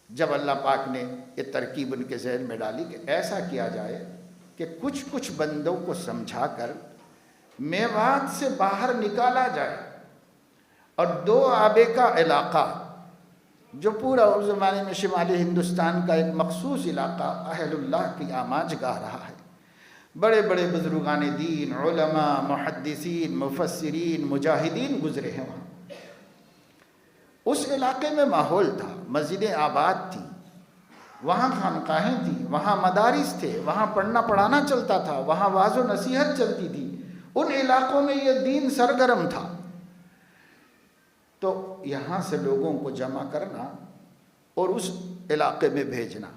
جب اللہ پاک نے یہ ترکیب ان کے ذہن میں ڈالی کہ ایسا کیا جائے کہ کچھ بندوں کو سمجھا کر میوات سے باہر نکالا جائے، اور دو آبے کا علاقہ جو پورا اس زمانے میں شمالی ہندوستان کا ایک مخصوص علاقہ اہل اللہ کی آماج گاہ رہا ہے، بڑے بڑے بزرگان دین، علماء، محدثین، مفسرین، مجاہدین گزرے ہیں وہاں۔ اس علاقے میں ماحول تھا، مسجدیں آباد تھیں، وہاں خانقاہیں تھیں، وہاں مدارس تھے، وہاں پڑھنا پڑھانا چلتا تھا، وہاں واعظ و نصیحت چلتی تھی، ان علاقوں میں یہ دین سرگرم تھا۔ تو یہاں سے لوگوں کو جمع کرنا اور اس علاقے میں بھیجنا،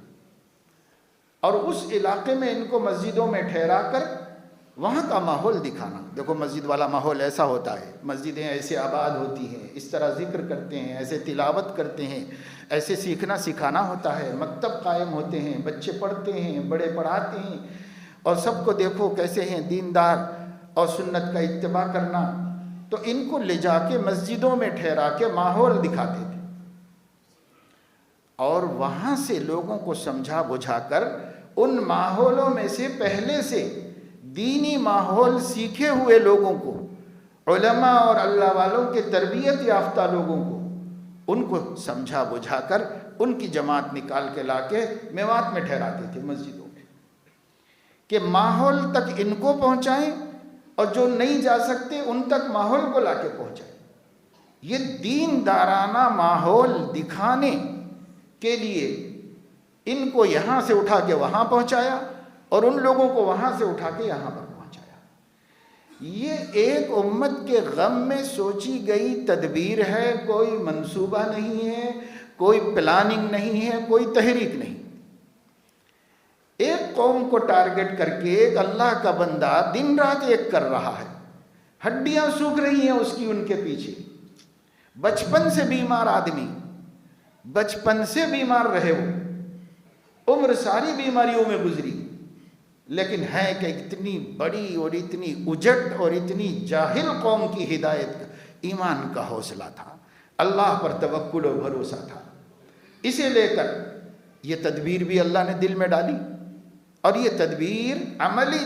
اور اس علاقے میں ان کو مسجدوں میں ٹھہرا کر وہاں کا ماحول دکھانا۔ دیکھو مسجد والا ماحول ایسا ہوتا ہے، مسجدیں ایسے آباد ہوتی ہیں، اس طرح ذکر کرتے ہیں، ایسے تلاوت کرتے ہیں، ایسے سیکھنا سکھانا ہوتا ہے، مکتب قائم ہوتے ہیں، بچے پڑھتے ہیں، بڑے پڑھاتے ہیں، اور سب کو دیکھو کیسے ہیں دیندار اور سنت کا اتباع کرنا۔ تو ان کو لے جا کے مسجدوں میں ٹھہرا کے ماحول دکھاتے تھے، اور وہاں سے لوگوں کو سمجھا بجھا کر ان ماحولوں میں سے پہلے سے دینی ماحول سیکھے ہوئے لوگوں کو، علماء اور اللہ والوں کے تربیت یافتہ لوگوں کو، ان کو سمجھا بجھا کر ان کی جماعت نکال کے لا کے میوات میں ٹھہراتے تھے مسجدوں میں، کہ ماحول تک ان کو پہنچائیں، اور جو نہیں جا سکتے ان تک ماحول کو لا کے پہنچائیں۔ یہ دین دارانہ ماحول دکھانے کے لیے ان کو یہاں سے اٹھا کے وہاں پہنچایا، اور ان لوگوں کو وہاں سے اٹھا کے یہاں پر پہنچایا۔ یہ ایک امت کے غم میں سوچی گئی تدبیر ہے، کوئی منصوبہ نہیں ہے، کوئی پلاننگ نہیں ہے، کوئی تحریک نہیں۔ ایک قوم کو ٹارگٹ کر کے ایک اللہ کا بندہ دن رات ایک کر رہا ہے، ہڈیاں سوکھ رہی ہیں اس کی ان کے پیچھے، بچپن سے بیمار آدمی، بچپن سے بیمار رہے وہ، عمر ساری بیماریوں میں گزری، لیکن ہے کہ اتنی بڑی اور اتنی اجٹ اور اتنی جاہل قوم کی ہدایت کا ایمان کا حوصلہ تھا، اللہ پر توکل و بھروسہ تھا۔ اسے لے کر یہ تدبیر بھی اللہ نے دل میں ڈالی، اور یہ تدبیر عملی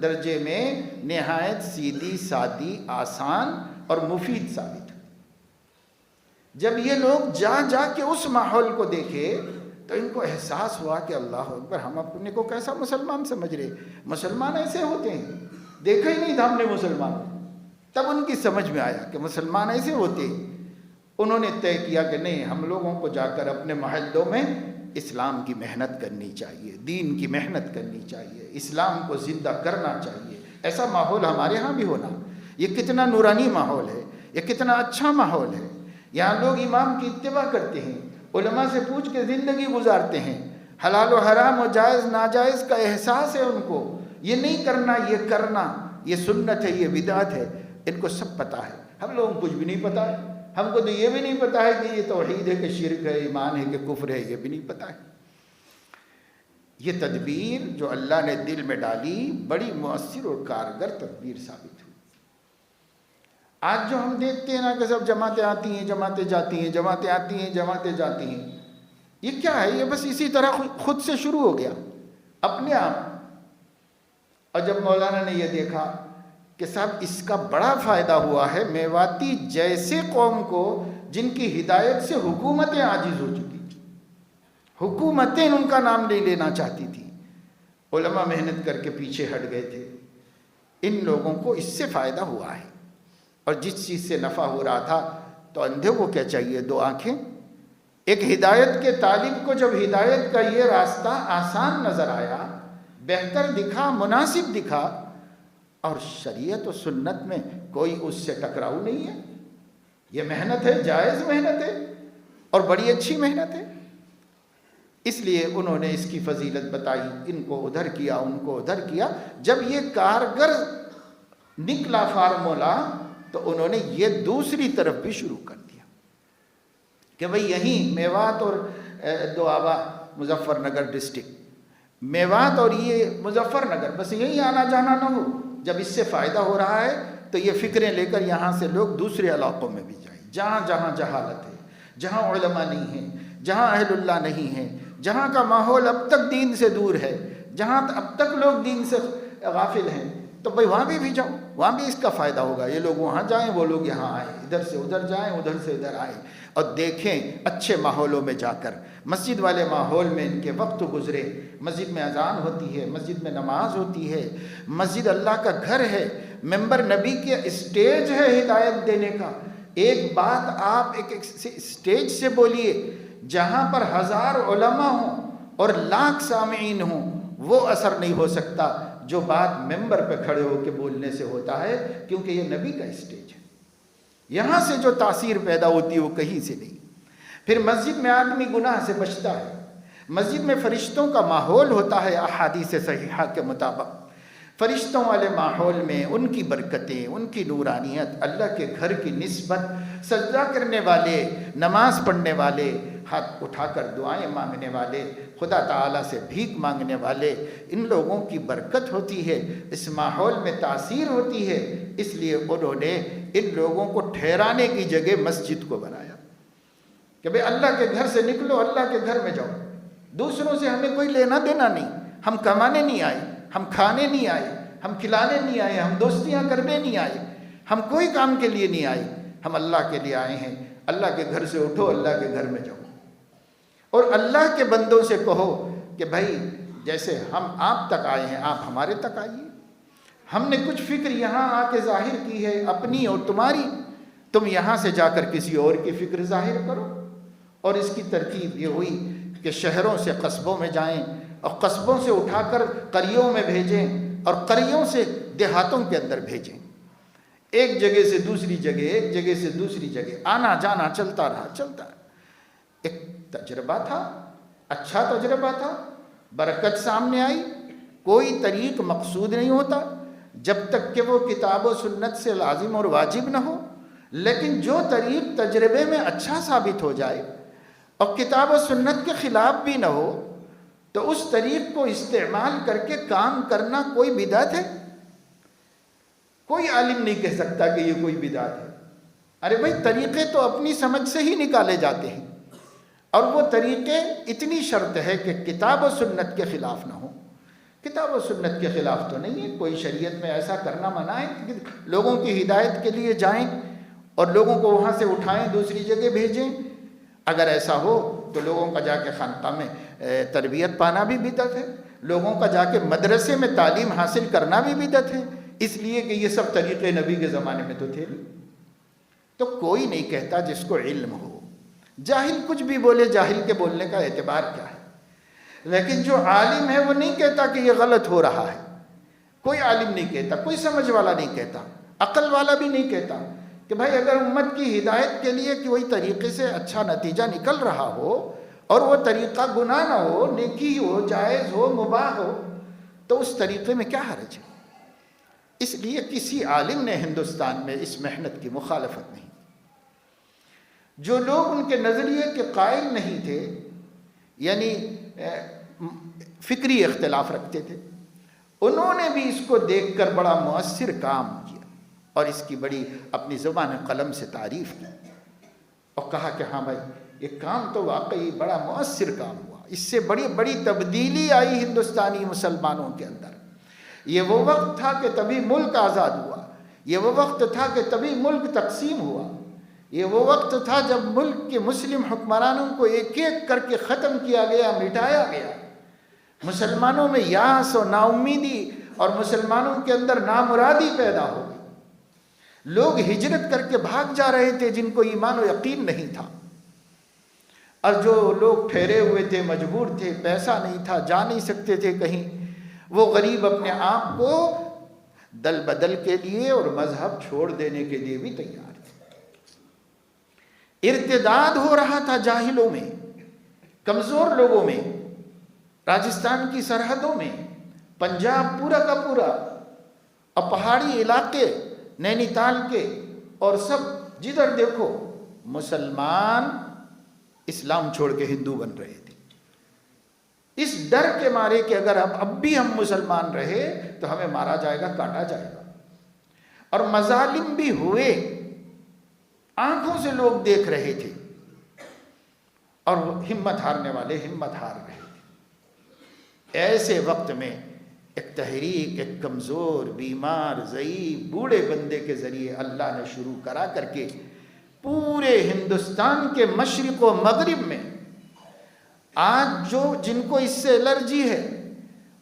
درجے میں نہایت سیدھی سادی، آسان اور مفید ثابت ہے۔ جب یہ لوگ جا جا کے اس ماحول کو دیکھے تو ان کو احساس ہوا کہ اللہ اکبر، ہم اپنے کو کیسا مسلمان سمجھ رہے، مسلمان ایسے ہوتے ہیں، دیکھا ہی نہیں تھا ہم نے مسلمان۔ تب ان کی سمجھ میں آیا کہ مسلمان ایسے ہوتے ہیں۔ انہوں نے طے کیا کہ نہیں، ہم لوگوں کو جا کر اپنے محلوں میں اسلام کی محنت کرنی چاہیے، دین کی محنت کرنی چاہیے، اسلام کو زندہ کرنا چاہیے۔ ایسا ماحول ہمارے ہاں بھی ہونا۔ یہ کتنا نورانی ماحول ہے، یہ کتنا اچھا ماحول ہے۔ یہاں لوگ امام کی اتباع کرتے ہیں، علماء سے پوچھ کے زندگی گزارتے ہیں، حلال و حرام و جائز ناجائز کا احساس ہے ان کو، یہ نہیں کرنا یہ کرنا، یہ سنت ہے یہ بدعت ہے، ان کو سب پتہ ہے۔ ہم لوگوں کو کچھ بھی نہیں پتہ ہے، ہم کو تو یہ بھی نہیں پتہ ہے کہ یہ توحید ہے کہ شرک ہے، ایمان ہے کہ کفر ہے، یہ بھی نہیں پتہ ہے۔ یہ تدبیر جو اللہ نے دل میں ڈالی بڑی مؤثر اور کارگر تدبیر ثابت ہوئی۔ آج جو ہم دیکھتے ہیں نا کہ سب جماعتیں آتی ہیں، جماعتیں جاتی ہیں، جماعتیں آتی ہیں، جماعتیں جاتی ہیں، یہ کیا ہے؟ یہ بس اسی طرح خود سے شروع ہو گیا اپنے آپ۔ اور جب مولانا نے یہ دیکھا کہ صاحب اس کا بڑا فائدہ ہوا ہے میواتی جیسے قوم کو جن کی ہدایت سے حکومتیں عاجز ہو چکی تھیں، حکومتیں ان کا نام نہیں لینا چاہتی تھیں، علماء محنت کر کے پیچھے ہٹ گئے تھے، ان لوگوں کو اس سے فائدہ ہوا ہے۔ اور جس چیز سے نفع ہو رہا تھا تو اندھے کو کیا چاہیے؟ دو آنکھیں۔ ایک ہدایت کے طالب کو جب ہدایت کا یہ راستہ آسان نظر آیا، بہتر دکھا، مناسب دکھا، اور شریعت و سنت میں کوئی اس سے ٹکراؤ نہیں ہے، یہ محنت ہے، جائز محنت ہے اور بڑی اچھی محنت ہے، اس لیے انہوں نے اس کی فضیلت بتائی، ان کو ادھر کیا، ان کو ادھر کیا۔ جب یہ کارگر نکلا فارمولا تو انہوں نے یہ دوسری طرف بھی شروع کر دیا کہ بھئی یہیں میوات اور دوآبا مظفر نگر ڈسٹرکٹ، میوات اور یہ مظفر نگر، بس یہیں آنا جانا نہ ہو۔ جب اس سے فائدہ ہو رہا ہے تو یہ فکریں لے کر یہاں سے لوگ دوسرے علاقوں میں بھی جائیں، جہاں جہاں جہالت ہے، جہاں علماء نہیں ہیں، جہاں اہل اللہ نہیں ہیں، جہاں کا ماحول اب تک دین سے دور ہے، جہاں اب تک لوگ دین سے غافل ہیں، تو بھائی وہاں بھی جاؤ، وہاں بھی اس کا فائدہ ہوگا۔ یہ لوگ وہاں جائیں، وہ لوگ یہاں آئیں، ادھر سے ادھر جائیں، ادھر سے ادھر آئیں، اور دیکھیں اچھے ماحولوں میں جا کر، مسجد والے ماحول میں ان کے وقت گزرے۔ مسجد میں اذان ہوتی ہے، مسجد میں نماز ہوتی ہے، مسجد اللہ کا گھر ہے، ممبر نبی کے اسٹیج ہے ہدایت دینے کا۔ ایک بات آپ ایک اسٹیج سے بولیے جہاں پر 1000 علماء ہوں اور لاکھ سامعین ہوں، وہ اثر نہیں ہو سکتا جو بات ممبر پہ کھڑے ہو کے بولنے سے ہوتا ہے، کیونکہ یہ نبی کا اسٹیج ہے۔ یہاں سے جو تاثیر پیدا ہوتی ہے وہ کہیں سے نہیں۔ پھر مسجد میں آدمی گناہ سے بچتا ہے، مسجد میں فرشتوں کا ماحول ہوتا ہے، احادیث صحیحہ کے مطابق فرشتوں والے ماحول میں ان کی برکتیں، ان کی نورانیت، اللہ کے گھر کی نسبت، سجدہ کرنے والے، نماز پڑھنے والے، ہاتھ اٹھا کر دعائیں مانگنے والے، خدا تعالیٰ سے بھیک مانگنے والے، ان لوگوں کی برکت ہوتی ہے، اس ماحول میں تاثیر ہوتی ہے۔ اس لیے انہوں نے ان لوگوں کو ٹھہرانے کی جگہ مسجد کو بنایا کہ بھئی اللہ کے گھر سے نکلو، اللہ کے گھر میں جاؤ، دوسروں سے ہمیں کوئی لینا دینا نہیں، ہم کمانے نہیں آئے، ہم کھانے نہیں آئے، ہم کھلانے نہیں آئے، ہم دوستیاں کرنے نہیں آئے، ہم کوئی کام کے لیے نہیں آئے، ہم اللہ کے لیے آئے ہیں۔ اللہ کے گھر سے اٹھو، اللہ کے گھر میں جاؤ، اور اللہ کے بندوں سے کہو کہ بھائی جیسے ہم آپ تک آئے ہیں آپ ہمارے تک آئیے۔ ہم نے کچھ فکر یہاں آ کے ظاہر کی ہے، اپنی اور تمہاری، تم یہاں سے جا کر کسی اور کی فکر ظاہر کرو۔ اور اس کی ترکیب یہ ہوئی کہ شہروں سے قصبوں میں جائیں، اور قصبوں سے اٹھا کر قریوں میں بھیجیں، اور قریوں سے دیہاتوں کے اندر بھیجیں۔ ایک جگہ سے دوسری جگہ، ایک جگہ سے دوسری جگہ آنا جانا چلتا رہا، چلتا رہا۔ ایک تجربہ تھا، اچھا تجربہ تھا، برکت سامنے آئی۔ کوئی طریق مقصود نہیں ہوتا جب تک کہ وہ کتاب و سنت سے لازم اور واجب نہ ہو، لیکن جو طریق تجربے میں اچھا ثابت ہو جائے اور کتاب و سنت کے خلاف بھی نہ ہو، تو اس طریق کو استعمال کر کے کام کرنا کوئی بدعت ہے؟ کوئی عالم نہیں کہہ سکتا کہ یہ کوئی بدعت ہے۔ ارے بھائی طریقے تو اپنی سمجھ سے ہی نکالے جاتے ہیں، اور وہ طریقے اتنی شرط ہے کہ کتاب و سنت کے خلاف نہ ہو۔ کتاب و سنت کے خلاف تو نہیں ہے، کوئی شریعت میں ایسا کرنا منع ہے کہ لوگوں کی ہدایت کے لیے جائیں اور لوگوں کو وہاں سے اٹھائیں دوسری جگہ بھیجیں۔ اگر ایسا ہو تو لوگوں کا جا کے خانقاہ میں تربیت پانا بھی بدعت ہے، لوگوں کا جا کے مدرسے میں تعلیم حاصل کرنا بھی بدعت ہے، اس لیے کہ یہ سب طریقے نبی کے زمانے میں تو تھے نہیں۔ تو کوئی نہیں کہتا جس کو علم ہو، جاہل کچھ بھی بولے، جاہل کے بولنے کا اعتبار کیا ہے؟ لیکن جو عالم ہے وہ نہیں کہتا کہ یہ غلط ہو رہا ہے، کوئی عالم نہیں کہتا، کوئی سمجھ والا نہیں کہتا، عقل والا بھی نہیں کہتا کہ بھائی اگر امت کی ہدایت کے لیے کوئی طریقے سے اچھا نتیجہ نکل رہا ہو اور وہ طریقہ گناہ نہ ہو، نیکی ہو، جائز ہو، مباح ہو، تو اس طریقے میں کیا حرج ہے؟ اس لیے کسی عالم نے ہندوستان میں اس محنت کی مخالفت نہیں۔ جو لوگ ان کے نظریے کے قائل نہیں تھے، یعنی فکری اختلاف رکھتے تھے، انہوں نے بھی اس کو دیکھ کر بڑا مؤثر کام کیا اور اس کی بڑی اپنی زبان قلم سے تعریف کی اور کہا کہ ہاں بھائی یہ کام تو واقعی بڑا مؤثر کام ہوا، اس سے بڑی بڑی تبدیلی آئی ہندوستانی مسلمانوں کے اندر۔ یہ وہ وقت تھا کہ تبھی ملک آزاد ہوا، یہ وہ وقت تھا کہ تبھی ملک تقسیم ہوا، یہ وہ وقت تھا جب ملک کے مسلم حکمرانوں کو ایک ایک کر کے ختم کیا گیا، مٹایا گیا، مسلمانوں میں یاس و نا امیدی اور مسلمانوں کے اندر نامرادی پیدا ہو گئی۔ لوگ ہجرت کر کے بھاگ جا رہے تھے جن کو ایمان و یقین نہیں تھا، اور جو لوگ ٹھہرے ہوئے تھے، مجبور تھے، پیسہ نہیں تھا، جا نہیں سکتے تھے کہیں، وہ غریب اپنے آپ کو دل بدل کے لیے اور مذہب چھوڑ دینے کے لیے بھی تیار تھے۔ ارتداد ہو رہا تھا جاہلوں میں، کمزور لوگوں میں، راجستھان کی سرحدوں میں، پنجاب پورا کا پورا، اور پہاڑی علاقے نینی تال کے، اور سب جدھر دیکھو مسلمان اسلام چھوڑ کے ہندو بن رہے تھے، اس ڈر کے مارے کہ اگر اب بھی ہم مسلمان رہے تو ہمیں مارا جائے گا، کاٹا جائے گا۔ اور مظالم بھی ہوئے، آنکھوں سے لوگ دیکھ رہے تھے، اور وہ ہمت ہارنے والے ہمت ہار رہے تھے۔ ایسے وقت میں ایک تحریک ایک کمزور، بیمار، ضعیف، بوڑھے بندے کے ذریعے اللہ نے شروع کرا کر کے پورے ہندوستان کے مشرق و مغرب میں آج جن کو اس سے الرجی ہے،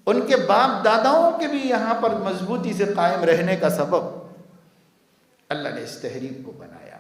ان کے باپ داداؤں کے بھی یہاں پر مضبوطی سے قائم رہنے کا سبب اللہ نے اس تحریک کو بنایا۔